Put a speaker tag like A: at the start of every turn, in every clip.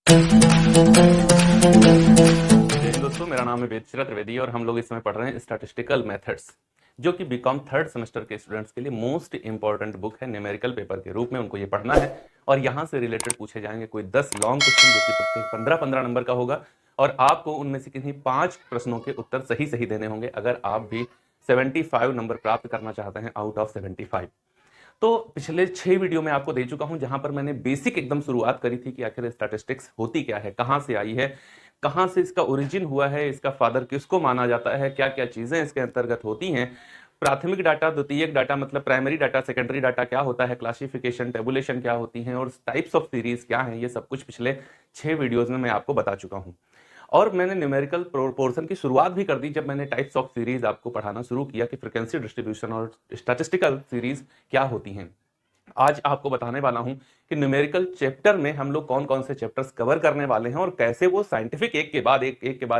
A: दोस्तों, मेरा नाम है वेदश्री त्रिवेदी और हम लोग इस समय पढ़ रहे हैं स्टैटिस्टिकल मेथड्स, जो कि बीकॉम थर्ड सेमेस्टर के स्टूडेंट्स के लिए मोस्ट इंपॉर्टेंट बुक है। न्यूमेरिकल पेपर के रूप में उनको ये पढ़ना है और यहाँ से रिलेटेड पूछे जाएंगे कोई 10 लॉन्ग क्वेश्चन, जो कि प्रत्येक 15-15 नंबर का होगा और आपको उनमें से किन्हीं 5 प्रश्नों के उत्तर सही सही देने होंगे अगर आप भी 75 नंबर प्राप्त करना चाहते हैं आउट ऑफ 75। तो पिछले 6 वीडियो में आपको दे चुका हूं, जहां पर मैंने बेसिक एकदम शुरुआत करी थी कि आखिर स्टैटिस्टिक्स होती क्या है, कहां से आई है, कहां से इसका ओरिजिन हुआ है, इसका फादर किसको माना जाता है, क्या क्या चीजें इसके अंतर्गत होती हैं, प्राथमिक डाटा, द्वितीयक डाटा मतलब प्राइमरी डाटा, सेकेंडरी डाटा क्या होता है, क्लासिफिकेशन, टेबुलेशन क्या होती है और टाइप्स ऑफ सीरीज क्या है, ये सब कुछ पिछले 6 वीडियोज में मैं आपको बता चुका हूं। और मैंने न्यूमेरिकल पोर्शन की शुरुआत भी कर दी जब मैंने टाइप्स ऑफ सीरीज आपको पढ़ाना शुरू किया कि फ्रीक्वेंसी डिस्ट्रीब्यूशन और स्टैटिस्टिकल सीरीज क्या होती हैं। आज आपको बताने वाला हूं कि न्यूमेरिकल चैप्टर में हम लोग कौन कौन से चैप्टर्स कवर करने वाले हैं और कैसे वो साइंटिफिक एक के बाद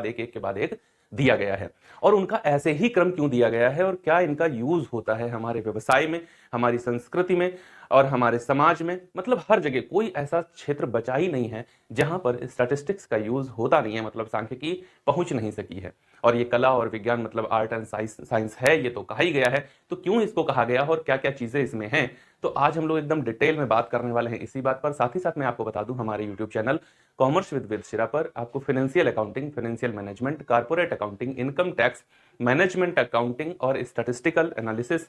A: एक दिया गया है और उनका ऐसे ही क्रम क्यों दिया गया है और क्या इनका यूज होता है हमारे व्यवसाय में, हमारी संस्कृति में और हमारे समाज में। मतलब हर जगह कोई ऐसा क्षेत्र बचा ही नहीं है जहां पर स्टैटिस्टिक्स का यूज होता नहीं है, मतलब सांख्यिकी पहुंच नहीं सकी है। और ये कला और विज्ञान मतलब आर्ट एंड साइंस है, ये तो कहा ही गया है, तो क्यों इसको कहा गया और क्या क्या चीजें इसमें हैं, तो आज हम लोग एकदम डिटेल में बात करने वाले हैं इसी बात पर। साथ ही साथ मैं आपको बता दूं, हमारे YouTube channel commerce with Vedashree पर आपको financial accounting, financial management, corporate accounting, income tax, management accounting और स्टैटिस्टिकल एनालिसिस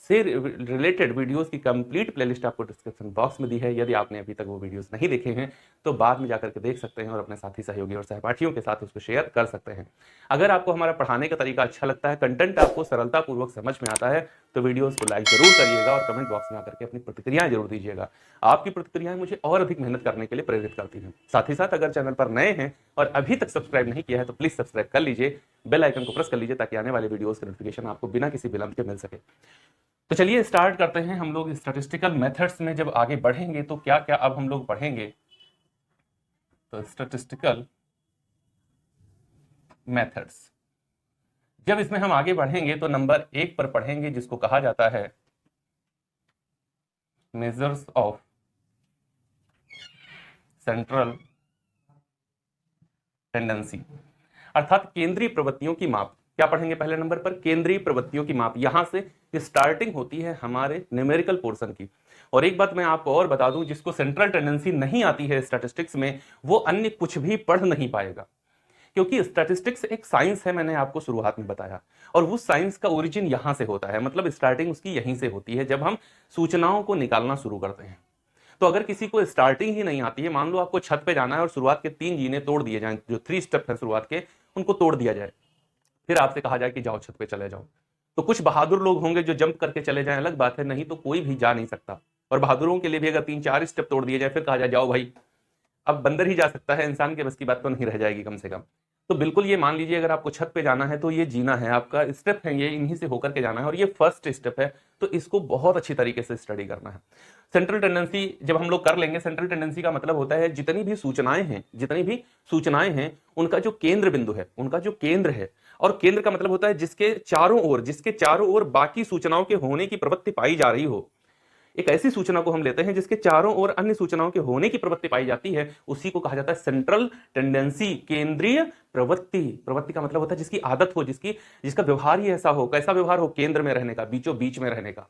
A: से रिलेटेड वीडियोस की कंप्लीट प्लेलिस्ट आपको डिस्क्रिप्शन बॉक्स में दी है। यदि आपने अभी तक वो वीडियोस नहीं देखे हैं तो बाद में जाकर के देख सकते हैं और अपने साथी सहयोगी और सहपाठियों के साथ उसको शेयर कर सकते हैं। अगर आपको हमारा पढ़ाने का तरीका अच्छा लगता है, कंटेंट आपको सरलतापूर्वक समझ में आता है, तो वीडियोस को लाइक जरूर करिएगा और कमेंट बॉक्स में आकर के अपनी प्रतिक्रियाएं जरूर दीजिएगा। आपकी प्रतिक्रियाएं मुझे और अधिक मेहनत करने के लिए प्रेरित करती हैं। साथ ही साथ अगर चैनल पर नए हैं और अभी तक सब्सक्राइब नहीं किया है तो प्लीज सब्सक्राइब कर लीजिए, बेल आइकन को प्रेस कर लीजिए ताकि आने वाले वीडियोस के नोटिफिकेशन आपको बिना किसी विलंब के मिल सके। तो चलिए स्टार्ट करते हैं। हम लोग स्टैटिस्टिकल मेथड्स में जब आगे बढ़ेंगे तो क्या क्या अब हम लोग पढ़ेंगे, तो स्टैटिस्टिकल मेथड्स जब इसमें हम आगे बढ़ेंगे तो नंबर 1 पर पढ़ेंगे जिसको कहा जाता है मेजर्स ऑफ सेंट्रल टेंडेंसी, अर्थात केंद्रीय प्रवृत्तियों की माप। क्या पढ़ेंगे पहले नंबर पर? केंद्रीय प्रवृत्तियों की माप। यहां से स्टार्टिंग होती है हमारे न्यूमेरिकल पोर्शन की। और एक बात मैं आपको और बता दूं, जिसको सेंट्रल टेंडेंसी नहीं आती है स्टैटिस्टिक्स में, वो अन्य कुछ भी पढ़ नहीं पाएगा, क्योंकि स्टैटिस्टिक्स एक साइंस है, मैंने आपको शुरुआत में बताया, और उस साइंस का ओरिजिन यहां से होता है, मतलब स्टार्टिंग उसकी यहीं से होती है जब हम सूचनाओं को निकालना शुरू करते हैं। तो अगर किसी को स्टार्टिंग ही नहीं आती है, मान लो आपको छत पे जाना है और शुरुआत के 3 जीने तोड़ दिए जाएं, जो 3 स्टेप है शुरुआत के, उनको तोड़ दिया जाए, फिर आपसे कहा जाए कि जाओ छत पे चले जाओ, तो कुछ बहादुर लोग होंगे जो जंप करके चले जाएं, अलग बात है, नहीं तो कोई भी जा नहीं सकता। और बहादुरों के लिए भी अगर 3-4 स्टेप तोड़ दिए जाए फिर कहा जाए जाओ भाई, अब बंदर ही जा सकता है, इंसान के बस की बात तो नहीं रह जाएगी कम से कम। तो बिल्कुल ये मान लीजिए, अगर आपको छत पे जाना है तो ये जीना है, आपका स्टेप है ये, इन्हीं से होकर के जाना है और ये फर्स्ट स्टेप है, तो इसको बहुत अच्छी तरीके से स्टडी करना है। सेंट्रल टेंडेंसी जब हम लोग कर लेंगे, सेंट्रल टेंडेंसी का मतलब होता है जितनी भी सूचनाएं हैं उनका जो केंद्र बिंदु है, उनका जो केंद्र है, और केंद्र का मतलब होता है जिसके चारों ओर बाकी सूचनाओं के होने की प्रवृत्ति पाई जा रही हो। एक ऐसी सूचना को हम लेते हैं जिसके चारों ओर अन्य सूचनाओं के होने की प्रवृत्ति पाई जाती है, उसी को कहा जाता है सेंट्रल टेंडेंसी, केंद्रीय प्रवृत्ति। प्रवृत्ति का मतलब होता है जिसकी आदत हो, जिसका व्यवहार ही ऐसा हो। कैसा व्यवहार हो? केंद्र में रहने का, बीचों बीच में रहने का।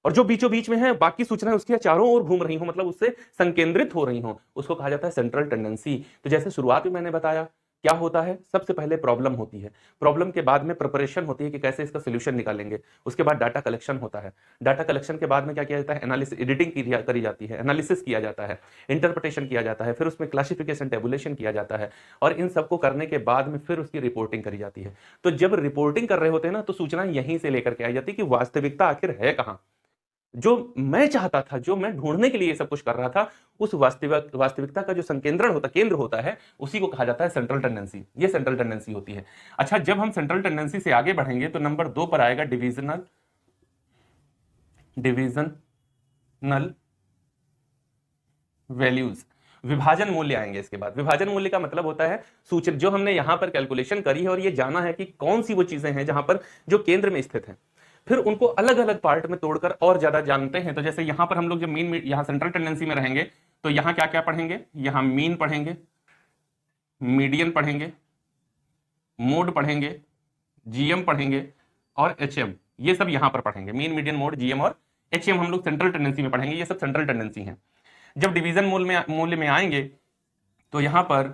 A: और जो बीचों बीच में है, बाकी सूचनाएं उसके चारों ओर घूम रही हो, मतलब उससे संकेंद्रित हो रही हो, उसको कहा जाता है सेंट्रल टेंडेंसी। तो जैसे शुरुआत में मैंने बताया, क्या होता है, सबसे पहले प्रॉब्लम होती है, प्रॉब्लम के बाद में प्रिपरेशन होती है कि कैसे इसका सोल्यूशन निकालेंगे, उसके बाद डाटा कलेक्शन होता है, डाटा कलेक्शन के बाद में क्या किया जाता है, एनालिसिस, एडिटिंग करी जाती है, एनालिसिस किया जाता है, इंटरप्रिटेशन किया जाता है, फिर उसमें क्लासिफिकेशन, टेबुलेशन किया जाता है, और इन सबको करने के बाद में फिर उसकी रिपोर्टिंग करी जाती है। तो जब रिपोर्टिंग कर रहे होते हैं ना, तो सूचना यहीं से लेकर के आई जाती है कि वास्तविकता आखिर है कहां। जो मैं चाहता था, जो मैं ढूंढने के लिए सब कुछ कर रहा था, उस वास्तविकता का जो संकेंद्रण होता, केंद्र होता है, उसी को कहा जाता है सेंट्रल टेंडेंसी। ये सेंट्रल टेंडेंसी होती है। अच्छा, जब हम सेंट्रल टेंडेंसी से आगे बढ़ेंगे तो नंबर 2 पर आएगा डिविजनल वैल्यूज, विभाजन मूल्य आएंगे इसके बाद। विभाजन मूल्य का मतलब होता है सूचना, जो हमने यहां पर कैलकुलेशन करी है और ये जाना है कि कौन सी वो चीजें हैं जहां पर जो केंद्र में स्थित है। फिर उनको अलग अलग पार्ट में तोड़कर और ज्यादा जानते हैं। तो जैसे यहां पर हम लोग जब मीन यहाँ सेंट्रल टेंडेंसी में रहेंगे तो यहाँ क्या क्या पढ़ेंगे, यहाँ मीन पढ़ेंगे, मीडियन पढ़ेंगे, मोड पढ़ेंगे, जीएम पढ़ेंगे और एचएम, ये सब यहां पर पढ़ेंगे। मीन, मीडियन, मोड, जीएम और एचएम हम लोग सेंट्रल टेंडेंसी में पढ़ेंगे, ये सब सेंट्रल टेंडेंसी हैं। जब डिवीजन मूल्य में आएंगे तो यहां पर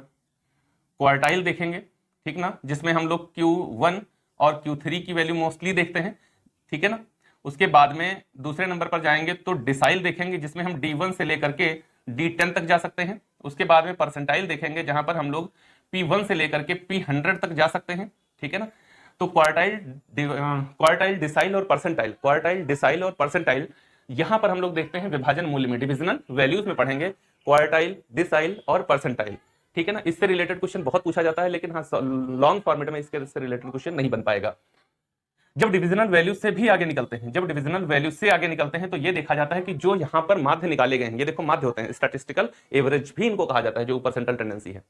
A: क्वार्टाइल देखेंगे, ठीक ना, जिसमें हम लोग Q1 और Q3 की वैल्यू मोस्टली देखते हैं, ठीक है ना। उसके बाद में दूसरे नंबर पर जाएंगे तो डिसाइल देखेंगे, जिसमें हम D1 से लेकर के D10 तक जा सकते हैं। उसके बाद में परसेंटाइल देखेंगे, जहां पर हम लोग P1 से लेकर के P100 तक जा सकते हैं, ठीक है ना। तो क्वार्टाइल, डिसाइल और परसेंटाइल, क्वार्टाइल, डिसाइल और परसेंटाइल यहां पर हम लोग देखते हैं विभाजन मूल्य में, डिविजनल वैल्यूज में पढ़ेंगे क्वार्टाइल, डिसाइल और परसेंटाइल, ठीक है ना। इससे रिलेटेड क्वेश्चन बहुत पूछा जाता है, लेकिन हाँ लॉन्ग फॉर्मेट में इससे रिलेटेड क्वेश्चन नहीं बन पाएगा। जब डिविजनल वैल्यू से भी आगे निकलते हैं, जब डिविजनल वैल्यू से आगे निकलते हैं तो ये देखा जाता है कि जो यहां पर माध्य निकाले गए हैं, ये देखो माध्य होते हैं, स्टैटिस्टिकल एवरेज भी इनको कहा जाता है, जो ऊपर सेंट्रल टेंडेंसी है।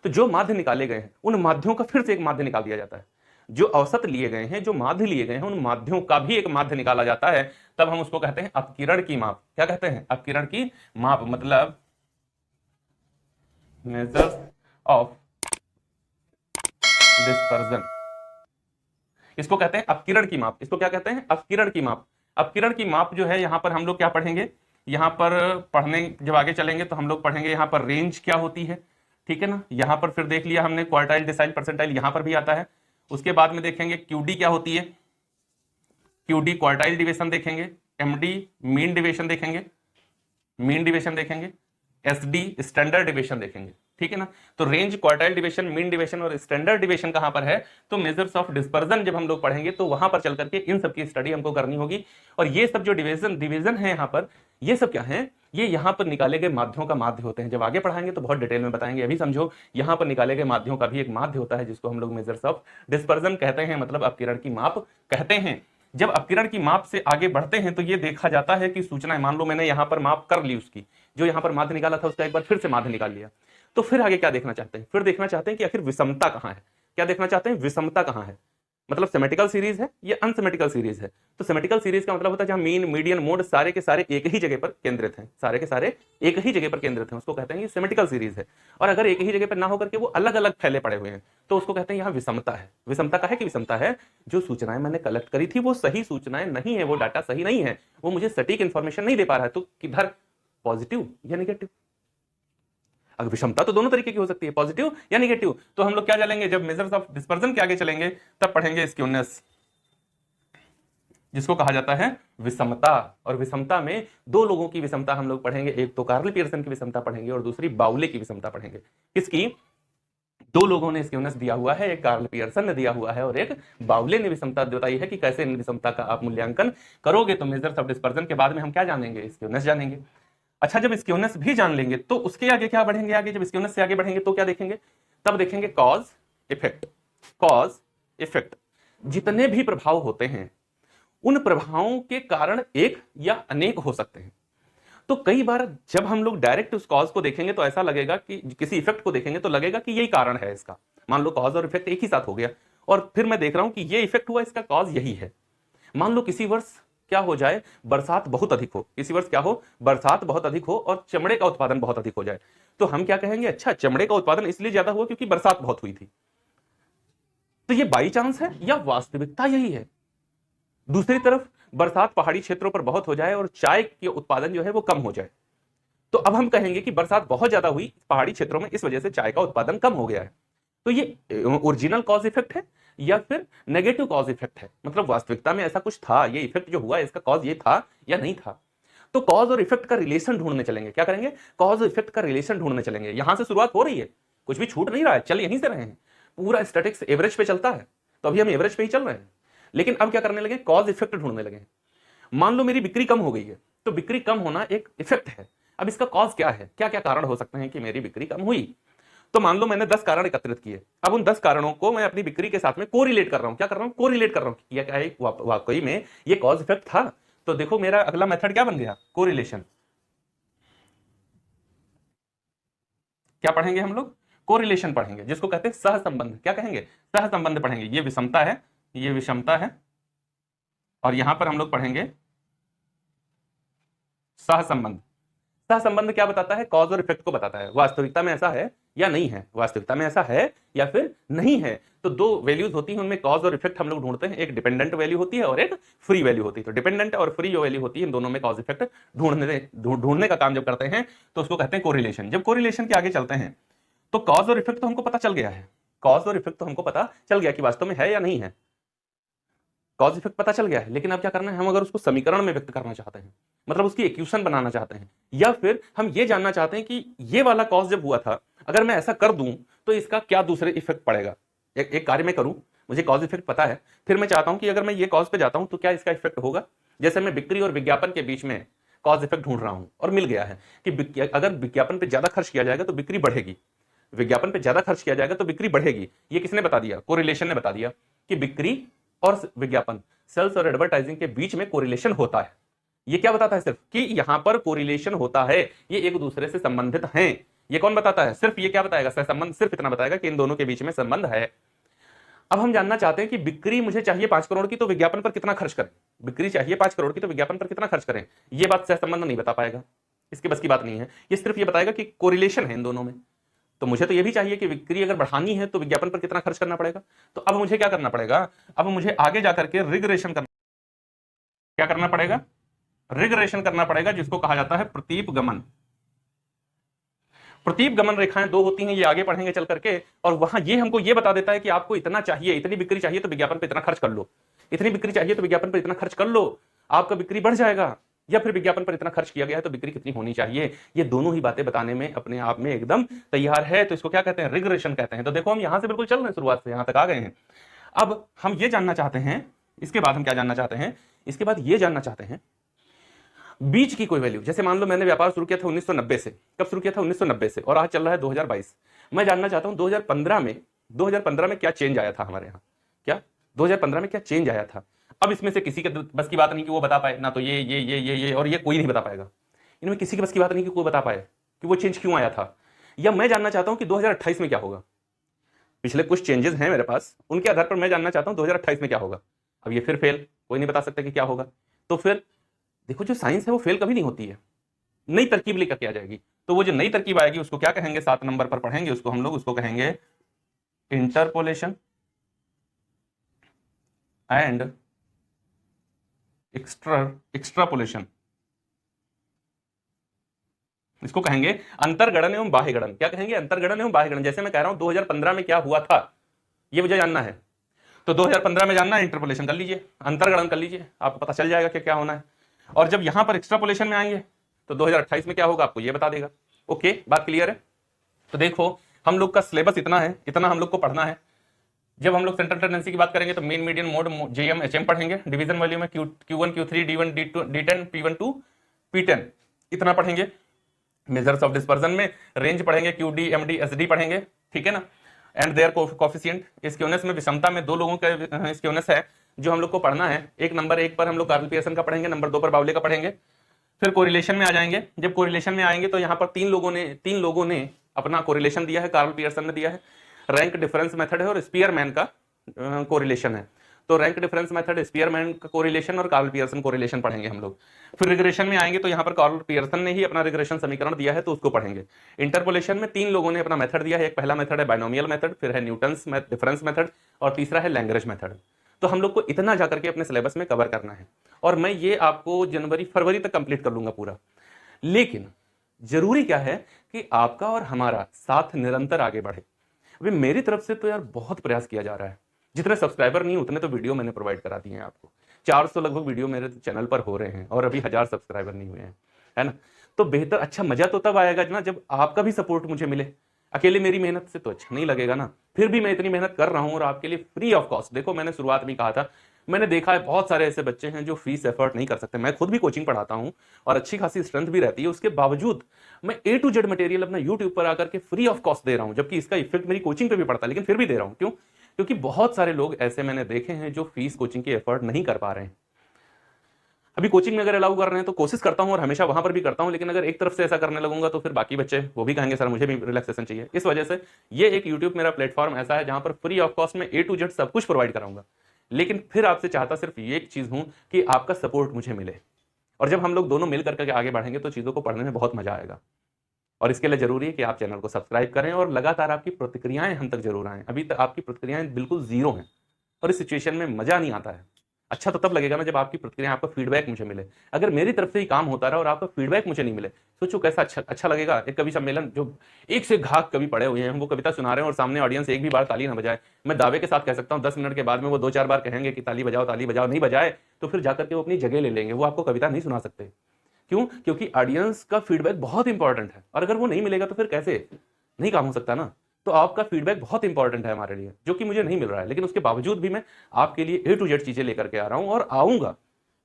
A: तो जो माध्य निकाले गए हैं उन माध्यों का फिर से एक माध्य निकाल दिया जाता है। जो औसत लिए गए हैं, जो माध्य लिए गए हैं, उन माध्यों का भी एक माध्य निकाला जाता है। तब हम उसको कहते हैं अपकिरण की माप। क्या कहते हैं? अपकिरण की माप, मतलब मेजर्स ऑफ डिस्पर्जन, इसको कहते हैं अपकिरण की माप। इसको क्या कहते हैं? अपकिरण की माप। अपकिरण की माप जो है, यहां पर हम लोग क्या पढ़ेंगे, यहां पर पढ़ने जब आगे चलेंगे तो हम लोग पढ़ेंगे यहां पर रेंज क्या होती है, ठीक है ना। यहां पर फिर देख लिया हमने क्वार्टाइल, डिसाइल, परसेंटाइल, यहां पर भी आता है। उसके बाद में देखेंगे क्यूडी क्या होती है, क्यूडी क्वार्टाइल डिविएशन देखेंगे, एमडी मीन डिविएशन देखेंगे, मीन डिविएशन देखेंगे, एसडी स्टैंडर्ड डिविएशन देखेंगे, ठीक है ना। तो range, quartile deviation, mean deviation और स्टैंडर्ड डिविएशन कहां पर है? तो मेजर्स ऑफ डिस्पर्जन जब हम लोग पढ़ेंगे तो वहां पर चल करके इन सब की स्टडी हमको करनी होगी। और ये सब जो डिवीजन है यहाँ पर, ये सब क्या है? ये यहाँ पर निकाले गए माध्यों का माध्य होते हैं। जब आगे पढ़ाएंगे तो बहुत डिटेल में बताएंगे। अभी समझो, यहाँ पर निकाले गए माध्यों का भी एक माध्य होता है, जिसको हम लोग मेजर्स ऑफ डिस्पर्जन कहते हैं, मतलब अपकिरण की माप कहते हैं। जब अपकिरण की माप से आगे बढ़ते हैं तो ये देखा जाता है कि सूचनाएं, मान लो मैंने यहां पर माप कर ली उसकी, जो यहां पर माध्य निकाला था उसका एक बार फिर से माध्य निकाल लिया, तो फिर आगे क्या देखना चाहते हैं? फिर देखना चाहते हैं कि आखिर विषमता कहां है। क्या देखना चाहते हैं? विषमता कहां है, मतलब सिमेट्रिकल सीरीज है या अनसिमेट्रिकल सीरीज है। तो सिमेट्रिकल सीरीज का मतलब होता है जहां मीन, मीडियन, मोड सारे के सारे एक ही जगह पर केंद्रित हैं, सारे के सारे एक ही जगह पर केंद्रित हैं, उसको कहते हैं ये सिमेट्रिकल सीरीज है। और अगर एक ही जगह पर ना होकर के वो अलग अलग फैले पड़े हुए हैं तो उसको कहते हैं यहाँ विषमता है। विषमता का है कि विषमता है, जो सूचनाएं मैंने कलेक्ट करी थी वो सही सूचनाएं नहीं है, वो डाटा सही नहीं है, वो मुझे सटीक इंफॉर्मेशन नहीं दे पा रहा है। तो किधर, पॉजिटिव या नेगेटिव? अगर विषमता तो दोनों तरीके की हो सकती है, पॉजिटिव या नेगेटिव। तो हम लोग क्या चलेंगे, जब मेजर्स ऑफ डिस्पर्जन के आगे चलेंगे तब पढ़ेंगे स्क्यूनेस, जिसको कहा जाता है विषमता। और विषमता में दो लोगों की विषमता हम लोग पढ़ेंगे, एक तो कार्ल पियर्सन की विषमता पढ़ेंगे और दूसरी बाउले की विषमता पढ़ेंगे। किसकी? दो लोगों ने स्क्यूनेस दिया हुआ है, एक कार्ल पियर्सन ने दिया हुआ है और एक बाउले ने विषमता बताई है कि कैसे इन विषमता का आप मूल्यांकन करोगे। तो मेजर्स ऑफ डिस्पर्जन के बाद में हम क्या जानेंगे? स्क्यूनेस जानेंगे। अच्छा, जब स्क्यूनेस भी जान लेंगे तो उसके आगे क्या बढ़ेंगे? आगे जब स्क्यूनेस से आगे बढ़ेंगे तो क्या देखेंगे? तब देखेंगे कॉज इफेक्ट। कॉज इफेक्ट, जितने भी प्रभाव होते हैं उन प्रभावों के कारण एक या अनेक हो सकते हैं। तो कई बार जब हम लोग डायरेक्ट उस कॉज को देखेंगे तो ऐसा लगेगा कि किसी इफेक्ट को देखेंगे तो लगेगा कि यही कारण है इसका। मान लो कॉज और इफेक्ट एक ही साथ हो गया और फिर मैं देख रहा हूं कि ये इफेक्ट हुआ, इसका कॉज यही है। मान लो किसी वर्ष क्या हो जाए, बरसात बहुत अधिक हो, किसी वर्ष क्या हो, बरसात बहुत अधिक हो और चमड़े का उत्पादन बहुत अधिक हो जाए, तो हम क्या कहेंगे? अच्छा, चमड़े का उत्पादन इसलिए ज्यादा हुआ क्योंकि बरसात बहुत हुई थी। तो ये बाई चांस है या वास्तविकता यही है? दूसरी तरफ बरसात पहाड़ी क्षेत्रों पर बहुत हो जाए और चाय के उत्पादन जो है वो कम हो जाए, तो अब हम कहेंगे कि बरसात बहुत ज्यादा हुई पहाड़ी क्षेत्रों में, इस वजह से चाय का उत्पादन कम हो गया है। तो ये ओरिजिनल कॉज इफेक्ट है या फिर नेगेटिव कॉज इफेक्ट है, मतलब वास्तविकता में ऐसा कुछ था, ये इफेक्ट जो हुआ इसका कॉज ये था या नहीं था। तो कॉज और इफेक्ट का रिलेशन ढूंढने चलेंगे। क्या करेंगे? कॉज और इफेक्ट का रिलेशन ढूंढने चलेंगे। यहां से शुरुआत हो रही है, कुछ भी छूट नहीं रहा है, चल यहीं से रहे हैं, पूरा स्टैटिक्स एवरेज पे चलता है, तो अभी हम एवरेज पे ही चल रहे हैं। लेकिन अब क्या करने लगे? कॉज इफेक्ट ढूंढने लगे। मान लो मेरी बिक्री कम हो गई है, तो बिक्री कम होना एक इफेक्ट है। अब इसका कॉज क्या है? क्या क्या कारण हो सकते हैं कि मेरी बिक्री कम हुई? तो मान लो मैंने 10 कारण एकत्रित किए, अब उन 10 कारणों को मैं अपनी बिक्री के साथ में कोरिलेट कर रहा हूं। क्या कर रहा हूं? कोरिलेट कर रहा हूं। क्या है वाकई में ये कॉज इफेक्ट था? तो देखो मेरा अगला मेथड क्या बन गया? कोरिलेशन। क्या पढ़ेंगे हम लोग? कोरिलेशन पढ़ेंगे, जिसको कहते हैं सहसंबंध। क्या कहेंगे? सहसंबंध पढ़ेंगे। ये विषमता है, ये विषमता है, और यहां पर हम लोग पढ़ेंगे सहसंबंध। सहसंबंध क्या बताता है? कॉज और इफेक्ट को बताता है। वास्तविकता में ऐसा है या नहीं है, वास्तविकता में ऐसा है या फिर नहीं है। तो दो वैल्यूज होती हैं, उनमें कॉज और इफेक्ट हम लोग ढूंढते हैं। एक डिपेंडेंट वैल्यू होती है और एक फ्री वैल्यू होती है। तो डिपेंडेंट और फ्री जो वैल्यू होती है, इन दोनों में कॉज इफेक्ट ढूंढने का काम जब करते हैं तो उसको कहते हैं कोरिलेशन। जब कोरिलेशन के आगे चलते हैं तो कॉज और इफेक्ट तो हमको पता चल गया है, कॉज और इफेक्ट तो हमको पता चल गया कि वास्तव में है या नहीं है, कॉज इफेक्ट पता चल गया है। लेकिन अब क्या करना है, हम अगर उसको समीकरण में व्यक्त करना चाहते हैं, मतलब उसकी इक्वेशन बनाना चाहते हैं, या फिर हम ये जानना चाहते हैं कि ये वाला कॉज जब हुआ था, अगर मैं ऐसा कर दूं तो इसका क्या दूसरे इफेक्ट पड़ेगा। एक कार्य में करूं, मुझे कॉज इफेक्ट पता है, फिर मैं चाहता हूं कि अगर मैं ये कॉज पे जाता हूं तो क्या इसका इफेक्ट होगा। जैसे मैं बिक्री और विज्ञापन के बीच में कॉज इफेक्ट ढूंढ रहा हूं और मिल गया है कि अगर विज्ञापन पे ज्यादा खर्च किया जाएगा तो बिक्री बढ़ेगी, विज्ञापन पे ज्यादा खर्च किया जाएगा तो बिक्री बढ़ेगी। ये किसने बता दिया? कोरिलेशन ने बता दिया कि बिक्री और विज्ञापन, सेल्स और एडवर्टाइजिंग के बीच में कोरिलेशन होता है। ये क्या बताता है? सिर्फ कि यहां पर कोरिलेशन होता है, ये एक दूसरे से संबंधित हैं। ये कौन बताता है? सिर्फ ये क्या बताएगा? सहसंबंध सिर्फ इतना बताएगा कि इन दोनों के बीच में संबंध है। अब हम जानना चाहते हैं कि बिक्री मुझे चाहिए 5 करोड़ की, तो विज्ञापन पर कितना खर्च करें। बिक्री चाहिए 5 करोड़ की तो विज्ञापन पर कितना खर्च करें, ये बात सहसंबंध नहीं बता पाएगा, इसके बस की बात नहीं है। ये सिर्फ ये बताएगा कि कोरिलेशन है इन दोनों में। तो मुझे तो ये भी चाहिए कि बिक्री अगर बढ़ानी है तो विज्ञापन पर कितना खर्च करना पड़ेगा। तो अब मुझे क्या करना पड़ेगा? अब मुझे आगे जाकर के रिग्रेशन करना, क्या करना पड़ेगा? रिग्रेशन करना पड़ेगा, जिसको कहा जाता है प्रतीप गमन। प्रतीप गमन रेखाएं दो होती हैं, ये आगे पढ़ेंगे चल करके, और वहां ये हमको ये बता देता है कि आपको इतना चाहिए, इतनी बिक्री चाहिए तो विज्ञापन पर इतना खर्च कर लो, इतनी बिक्री चाहिए तो विज्ञापन पर इतना खर्च कर लो, आपका बिक्री बढ़ जाएगा। या फिर विज्ञापन पर इतना खर्च किया गया है तो बिक्री कितनी होनी चाहिए। ये दोनों ही बातें बताने में अपने आप में एकदम तैयार है। तो इसको क्या कहते हैं? रिग्रेशन कहते हैं। तो देखो हम यहां से बिल्कुल चल रहे हैं, शुरुआत से यहां तक आ गए हैं। अब हम ये जानना चाहते हैं, इसके बाद हम क्या जानना चाहते हैं? इसके बाद ये जानना चाहते हैं बीच की कोई वैल्यू। जैसे मान लो मैंने व्यापार शुरू किया था 1990 से, कब शुरू किया था? 1990 से, और आज चल रहा है 2022। मैं जानना चाहता हूं 2015 में क्या चेंज आया था हमारे यहाँ, क्या 2015 में क्या चेंज आया था। अब इसमें से किसी के बस की बात नहीं कि वो बता पाए ना, तो ये और ये कोई नहीं बता पाएगा। इनमें किसी की बस की बात नहीं कि कोई बता पाए कि वो चेंज क्यों आया था। या मैं जानना चाहता हूं कि 2028 में क्या होगा। पिछले कुछ चेंजेस हैं मेरे पास, उनके आधार पर मैं जानना चाहता हूं 2028 में क्या होगा। अब ये फिर फेल, कोई नहीं बता सकता कि क्या होगा। तो फिर देखो, जो साइंस है वो फेल कभी नहीं होती है, नई तरकीब लेकर के आ जाएगी। तो वो जो नई तरकीब आएगी उसको क्या कहेंगे? 7 नंबर पर पढ़ेंगे उसको हम लोग, उसको कहेंगे इंटरपोलेशन एंड एक्स्ट्रापोलेशन। इसको कहेंगे अंतर्गणन एवं बाह्यगणन। क्या कहेंगे? अंतर्गणन एवं बाह्यगणन। जैसे मैं कह रहा हूं 2015 में क्या हुआ था, ये मुझे जानना है, तो 2015 में जानना है, इंटरपोलेशन कर लीजिए, अंतर्गणन कर लीजिए, आपको पता चल जाएगा कि क्या होना है। और जब यहां पर एक्स्ट्रापोलेशन में आएंगे तो 2028 में क्या होगा, आपको ये बता देगा। ओके, बात क्लियर है? तो देखो हम लोग का सिलेबस इतना है, इतना हम लोग को पढ़ना है। जब हम लोग सेंट्रल टेंडेंसी की बात करेंगे तो main, median, mode, JM, HM पढ़ेंगे। डिवीजन वैल्यू में Q1, Q3, D1, D10, P1 to P10 इतना पढ़ेंगे। मेजर्स ऑफ डिस्पर्जन में रेंज पढ़ेंगे, QD, MD, SD पढ़ेंगे, ठीक है ना। एंड देयर कोफिशिएंट, स्क्यूनेस में विषमता में दो लोगों का स्क्यूनेस है जो हम लोग को पढ़ना है। एक नंबर 1 पर हम लोग कार्ल पियर्सन का पढ़ेंगे, नंबर 2 पर बावले का पढ़ेंगे। फिर कोरिलेशन में आ जाएंगे। जब कोरिलेशन में आएंगे तो यहाँ पर तीन लोगों ने अपना कोरिलेशन दिया है, कार्ल पियर्सन ने दिया है, रैंक डिफरेंस मेथड है और स्पीयरमैन का कोरिलेशन है। तो रैंक डिफरेंस मेथड, स्पीयरमैन का कोरिलेशन और कार्ल पियर्सन कोरिलेशन पढ़ेंगे हम लोग। फिर रिग्रेशन में आएंगे तो यहाँ पर कार्ल पियर्सन ने ही अपना रिग्रेशन समीकरण दिया है तो उसको पढ़ेंगे। इंटरपोलेशन में 3 लोगों ने अपना मेथड दिया है, एक पहला मेथड है बाइनोमियल मेथड, फिर है न्यूटन्स डिफरेंस मेथड और तीसरा है लैग्रेंज मेथड। तो हम लोग को इतना जाकर के अपने सिलेबस में कवर करना है और मैं ये आपको जनवरी फरवरी तक कंप्लीट कर लूंगा पूरा। लेकिन जरूरी क्या है कि आपका और हमारा साथ निरंतर आगे बढ़े। अभी मेरी तरफ से तो यार बहुत प्रयास किया जा रहा है। जितने सब्सक्राइबर नहीं उतने तो वीडियो मैंने प्रोवाइड करा दिए हैं आपको। 400 लगभग वीडियो मेरे चैनल पर हो रहे हैं और अभी 1000 सब्सक्राइबर नहीं हुए हैं, है ना। तो बेहतर, अच्छा मजा तो तब आएगा ना जब आपका भी सपोर्ट मुझे मिले। अकेले मेरी मेहनत से तो अच्छा नहीं लगेगा ना। फिर भी मैं इतनी मेहनत कर रहा हूं और आपके लिए फ्री ऑफ कॉस्ट। देखो मैंने शुरुआत में कहा था, मैंने देखा है बहुत सारे ऐसे बच्चे हैं जो फीस एफर्ट नहीं कर सकते। मैं खुद भी कोचिंग पढ़ाता हूं और अच्छी खासी स्ट्रेंथ भी रहती है, उसके बावजूद मैं A to Z मटेरियल अपना यूट्यूब पर आकर के फ्री ऑफ कॉस्ट दे रहा हूं, जबकि इसका इफेक्ट मेरी कोचिंग पे भी पड़ता है, लेकिन फिर भी दे रहा हूं। क्यों? क्योंकि बहुत सारे लोग ऐसे मैंने देखे हैं जो फीस कोचिंग की एफर्ट नहीं कर पा रहे हैं। अभी कोचिंग में अगर अलाउ कर रहे हैं तो कोशिश करता हूं और हमेशा वहां पर भी करता हूं, लेकिन अगर एक तरफ से ऐसा करने लगूंगा तो फिर बाकी बच्चे वो भी कहेंगे सर मुझे भी रिलैक्सेशन चाहिए। इस वजह से ये एक यूट्यूब मेरा प्लेटफॉर्म ऐसा है जहां पर फ्री ऑफ कॉस्ट में A to Z सब कुछ प्रोवाइड कराऊंगा। लेकिन फिर आपसे चाहता सिर्फ ये एक चीज़ हूँ कि आपका सपोर्ट मुझे मिले। और जब हम लोग दोनों मिल करके आगे बढ़ेंगे तो चीज़ों को पढ़ने में बहुत मजा आएगा। और इसके लिए ज़रूरी है कि आप चैनल को सब्सक्राइब करें और लगातार आपकी प्रतिक्रियाएं हम तक जरूर आएँ। अभी तक आपकी प्रतिक्रियाएं बिल्कुल ज़ीरो हैं और इस सिचुएशन में मज़ा नहीं आता है। अच्छा तो तब लगेगा ना जब आपकी प्रतिक्रिया, आपका फीडबैक मुझे मिले। अगर मेरी तरफ से ही काम होता रहा और आपका फीडबैक मुझे नहीं मिले, सोचो कैसा अच्छा लगेगा। एक कवि सम्मेलन जो एक से घाक कवि पड़े हुए हैं, वो कविता सुना रहे हैं और सामने ऑडियंस एक भी बार ताली ना बजाए। मैं दावे के साथ कह सकता हूँ 10 मिनट के बाद में वो 2-4 बार कहेंगे कि ताली बजाओ, नहीं बजाए तो फिर जाकर के वो अपनी जगह ले लेंगे, वो आपको कविता नहीं सुना सकते। क्यों? क्योंकि ऑडियंस का फीडबैक बहुत इंपॉर्टेंट है और अगर वो नहीं मिलेगा तो फिर कैसे नहीं काम हो सकता ना। तो आपका फीडबैक बहुत इंपॉर्टेंट है हमारे लिए, जो कि मुझे नहीं मिल रहा है, लेकिन उसके बावजूद भी मैं आपके लिए A to Z चीजें लेकर के आ रहा हूं और आऊंगा।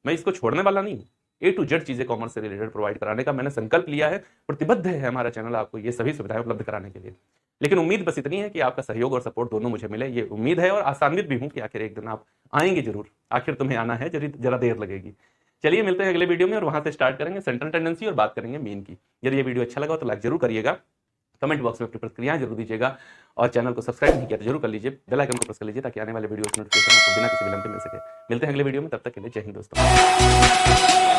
A: मैं इसको छोड़ने वाला नहीं हूं। A to Z चीजें कॉमर्स से रिलेटेड प्रोवाइड कराने का मैंने संकल्प लिया है। प्रतिबद्ध है हमारा चैनल आपको ये सभी सुविधाएं उपलब्ध कराने के लिए। लेकिन उम्मीद बस इतनी है कि आपका सहयोग और सपोर्ट दोनों मुझे मिले, ये उम्मीद है और आसान्वित भी हूं कि आखिर एक दिन आप आएंगे जरूर। आखिर तुम्हें आना है, जरा देर लगेगी। चलिए मिलते हैं अगले वीडियो में और वहां से स्टार्ट करेंगे सेंट्रल टेंडेंसी और बात करेंगे मीन की। यदि ये वीडियो अच्छा लगा तो लाइक जरूर करिएगा, कमेंट बॉक्स में अपनी प्रतिक्रियाएं जरूर दीजिएगा और चैनल को सब्सक्राइब नहीं किया तो जरूर कर लीजिए, बेल आइकन को प्रेस कर लीजिए ताकि आने वाले वीडियो की नोटिफिकेशन आपको बिना किसी विलंब के मिल सके। मिलते हैं अगले वीडियो में, तब तक के लिए जय हिंद दोस्तों।